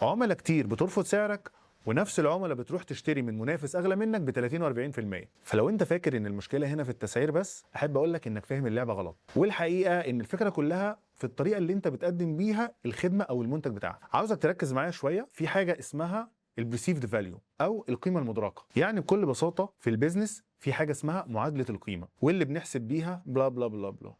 عملاء كتير بترفض سعرك، ونفس العملاء بتروح تشتري من منافس اغلى منك ب 30 و40%. فلو انت فاكر ان المشكله هنا في التسعير بس، احب اقول لك انك فاهم اللعبه غلط، والحقيقه ان الفكره كلها في الطريقه اللي انت بتقدم بيها الخدمه او المنتج بتاعك. عاوزك تركز معايا شويه في حاجه اسمها البريسيفد فاليو او القيمه المدركه. يعني بكل بساطه في البيزنس في حاجه اسمها معادله القيمه، واللي بنحسب بيها بلا بلا بلا بلا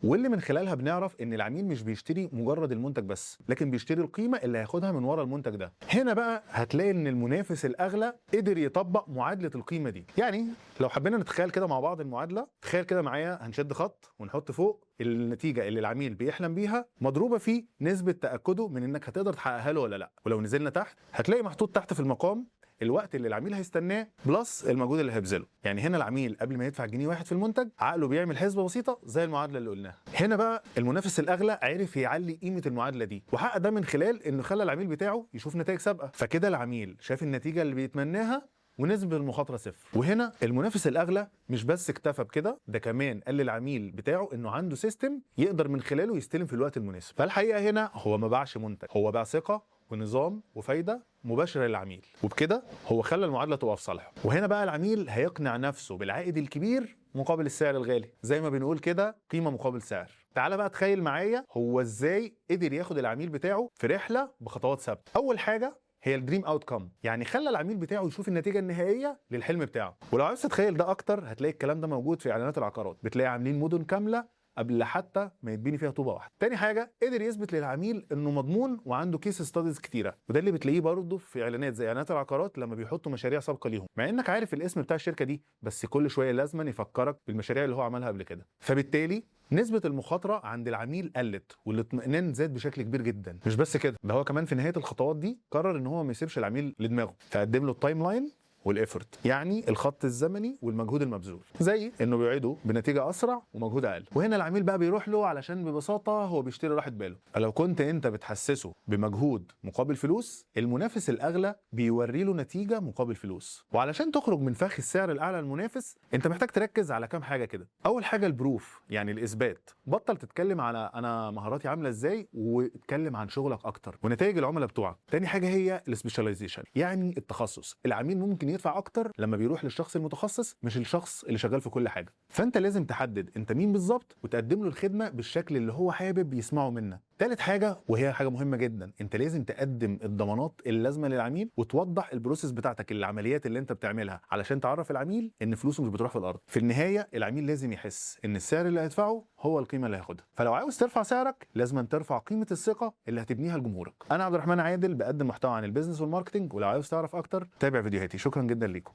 واللي من خلالها بنعرف ان العميل مش بيشتري مجرد المنتج بس، لكن بيشتري القيمه اللي هياخدها من ورا المنتج ده. هنا بقى هتلاقي ان المنافس الاغلى قدر يطبق معادله القيمه دي. يعني لو حبينا نتخيل كده مع بعض المعادله، تخيل كده معايا هنشد خط ونحط فوق النتيجه اللي العميل بيحلم بيها مضروبه في نسبه تاكده من انك هتقدر تحققها له ولا لا. ولو نزلنا تحت هتلاقي محطوط تحت في المقام الوقت اللي العميل هيستناه بلس المجهود اللي هيبذله. يعني هنا العميل قبل ما يدفع جنيه واحد في المنتج عقله بيعمل حسبه بسيطه زي المعادله اللي قلناها. هنا بقى المنافس الاغلى عرف يعلي قيمه المعادله دي، وحقق ده من خلال انه خلى العميل بتاعه يشوف نتائج سابقه. فكده العميل شاف النتيجه اللي بيتمناها ونسبة المخاطرة صفر. وهنا المنافس الأغلى مش بس اكتفى بكده، ده كمان قال للعميل بتاعه إنه عنده سيستم يقدر من خلاله يستلم في الوقت المناسب. فالحقيقة هنا هو ما باعش منتج، هو باع ثقة ونظام وفايدة مباشرة للعميل، وبكده هو خلى المعادلة تبقى في صالحه. وهنا بقى العميل هيقنع نفسه بالعائد الكبير مقابل السعر الغالي، زي ما بنقول كده قيمة مقابل سعر. تعال بقى تخيل معايا هو ازاي قدر ياخد العميل بتاعه في رحلة بخطوات ثابتة. أول حاجة هي الدريم اوت كم، يعني خلى العميل بتاعه يشوف النتيجه النهائيه للحلم بتاعه. ولو عايز تتخيل ده اكتر هتلاقي الكلام ده موجود في اعلانات العقارات، بتلاقي عاملين مدن كامله قبل حتى ما يتبني فيها طوبه واحده. تاني حاجه قدر يثبت للعميل انه مضمون وعنده كيس ستاديز كتيره، وده اللي بتلاقيه برضه في اعلانات زي اعلانات العقارات لما بيحطوا مشاريع سابقه ليهم، مع انك عارف الاسم بتاع الشركه دي، بس كل شويه لازما يفكرك بالمشاريع اللي هو عملها قبل كده. فبالتالي نسبة المخاطرة عند العميل قلت والاطمئنان زاد بشكل كبير جدا. مش بس كده، ده هو كمان في نهاية الخطوات دي قرر ان هو ما يسيبش العميل لدماغه، فقدم له التايم لاين والافورت، يعني الخط الزمني والمجهود المبذول، زي انه بيوعده بنتيجه اسرع ومجهود اقل. وهنا العميل بقى بيروح له علشان ببساطه هو بيشتري راحه باله. فلو كنت انت بتحسسه بمجهود مقابل فلوس، المنافس الاغلى بيوري له نتيجه مقابل فلوس. وعلشان تخرج من فخ السعر الاعلى المنافس، انت محتاج تركز على كام حاجه كده. اول حاجه البروف، يعني الاثبات. بطل تتكلم على انا مهاراتي عامله ازاي، واتكلم عن شغلك اكتر ونتائج العملاء بتوعك. تاني حاجه هي السبيشاليزيشن، يعني التخصص. العميل ممكن يدفع اكتر لما بيروح للشخص المتخصص مش الشخص اللي شغال في كل حاجه. فانت لازم تحدد انت مين بالظبط وتقدم له الخدمه بالشكل اللي هو حابب يسمعه منك. تالت حاجه وهي حاجه مهمه جدا، انت لازم تقدم الضمانات اللازمه للعميل وتوضح البروسيس بتاعتك، العمليات اللي انت بتعملها علشان تعرف العميل ان فلوسه مش بتروح في الارض. في النهايه العميل لازم يحس ان السعر اللي هيدفعه هو القيمه اللي هياخدها. فلو عاوز ترفع سعرك لازم ترفع قيمه الثقه اللي هتبنيها لجمهورك. انا عبد الرحمن عادل بقدم محتوى عن البيزنس والماركتنج، ولو عاوز تعرف اكتر تابع فيديوهاتي. شكرا جدا ليكم.